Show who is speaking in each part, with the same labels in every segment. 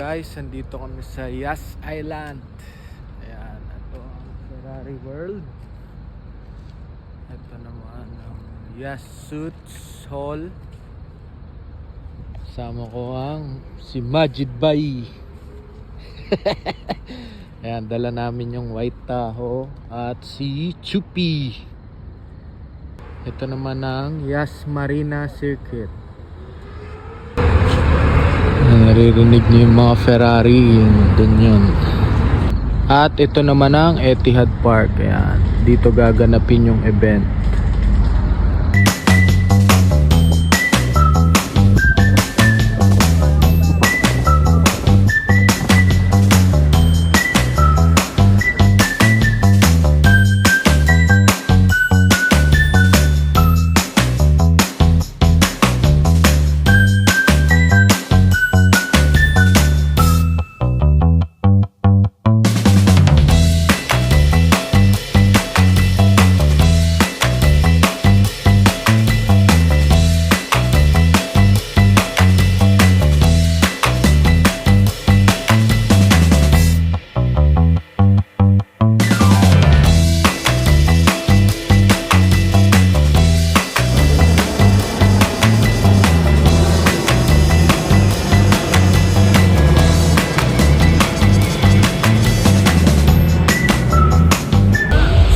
Speaker 1: guys, nandito kami sa Yas Island. Ayan, ito ang Ferrari World. Ito naman ang Yas Suits Hall. Kasama ko ang si Majid Bay. Ayan, dala namin yung White Tahoe at si Chupi. Ito naman ang Yas Marina Circuit. Naririnig niyo yung mga Ferrari, dun yun. At ito naman ang Etihad Park. Ayan, dito gaganapin yung event.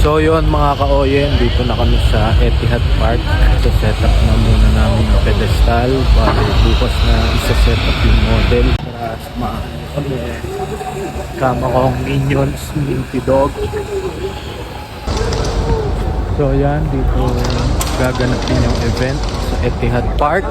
Speaker 1: So yun mga ka-oyen, dito na kami sa Etihad Park. So set up na muna namin yung pedestal. Bali bukas na isa-set up yung model para samahan kami. Kama ko ang Minions, Minty Dog. So yan, dito gaganapin yung event sa Etihad Park.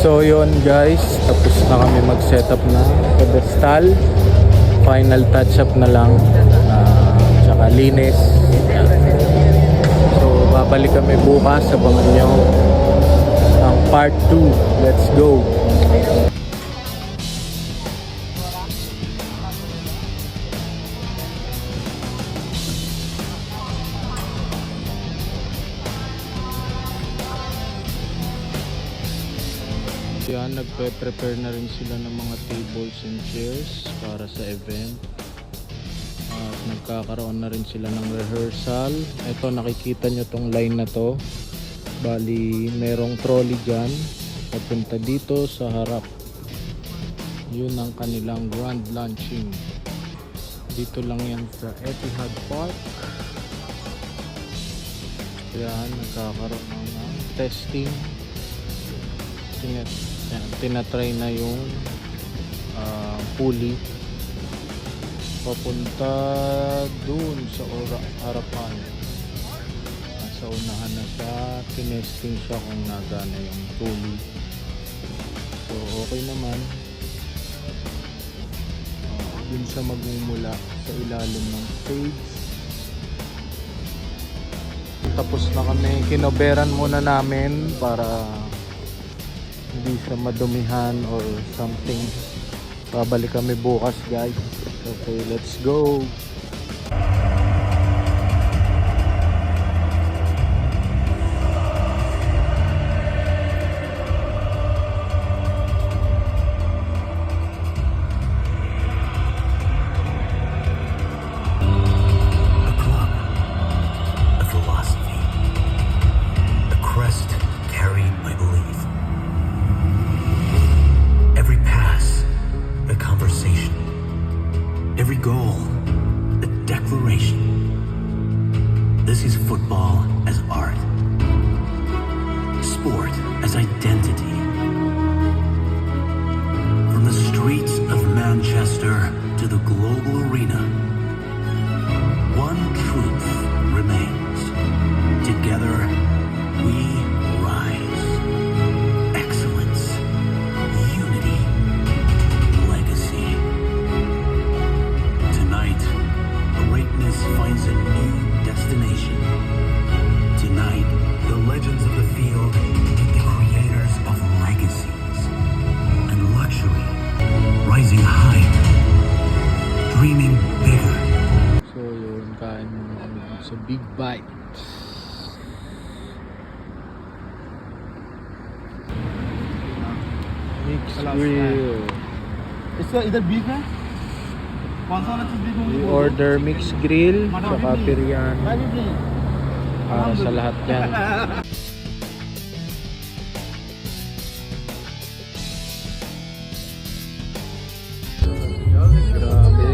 Speaker 1: So yun guys, tapos na kami mag-setup na pedestal. Final touch up na lang, tsaka linis. So babalik kami bukas, abangan nyo ang part 2. Let's go! Yan, nagpe-prepare na rin sila ng mga tables and chairs para sa event. At nagkakaroon na rin sila ng rehearsal. Ito, nakikita nyo tong line na to. Bali, merong trolley dyan papunta dito sa harap. Yun ang kanilang grand launching. Dito lang yan sa Etihad Park. Yan, nagkakaroon ng testing. Tinatry na yung pulley papunta dun sa harapan. Nasa unahan na siya, tinesting siya kung nagana yung pulley. So okay naman. Dun siya magmumula sa ilalim ng stage. Tapos na kami, kinoberan muna namin para hindi siya madumihan or something. Babalik kami bukas guys. Okay, let's go!
Speaker 2: Every goal, finds a new destination. Tonight, the legends of the field meet the creators of legacies and luxury, rising high, dreaming bigger.
Speaker 1: So yun, kain muna kami sa Big Bites. Mixed grill.
Speaker 3: इसका इधर बीफ है कौन सा वाला चीज beef
Speaker 1: We order mixed grill, saka biryani.
Speaker 3: होगी
Speaker 1: Para sa lahat yan. Grabe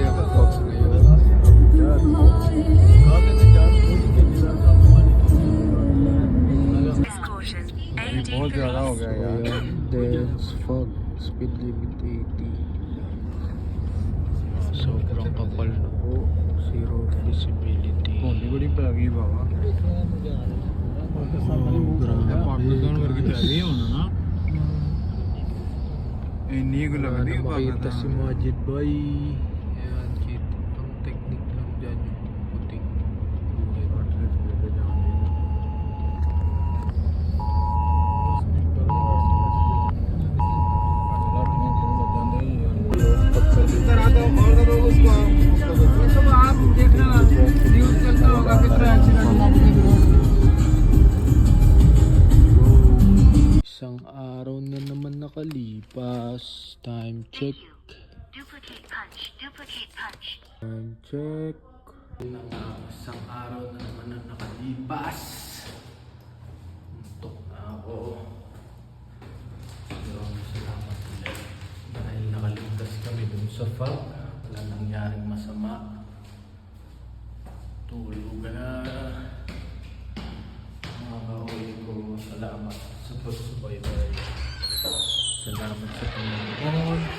Speaker 1: ang Fox ngayon.
Speaker 3: बहुत ज्यादा हो गया यार
Speaker 1: Ayan, dense fog. Speed limit 80. Sobrang kapal na po. Zero visibility.
Speaker 3: बड़ी पे गई बाबा पाकिस्तान वर्गी पे गई होना ना इन्हीं को लग रही है
Speaker 1: Makita si Majid Boy. Ayan, kita. Ang technique lang dyan yung puting
Speaker 3: इधर आता हूँ और लोग उसको सब आप देखना न्यूज़ चलता होगा कितना accident
Speaker 1: Isang araw na naman nakalipas. Time check.
Speaker 4: Duplicate punch. Duplicate punch.
Speaker 1: Time check. Isang araw na naman na nakalipas. Untok na ako. Maraming salamat ulit. Dahil nakaligtas kami dun sa fog. Wala nangyaring masama. Tulog na. Mga ka-uwi ko, salamat sa pagsubaybay. Salamat sa Panginoon.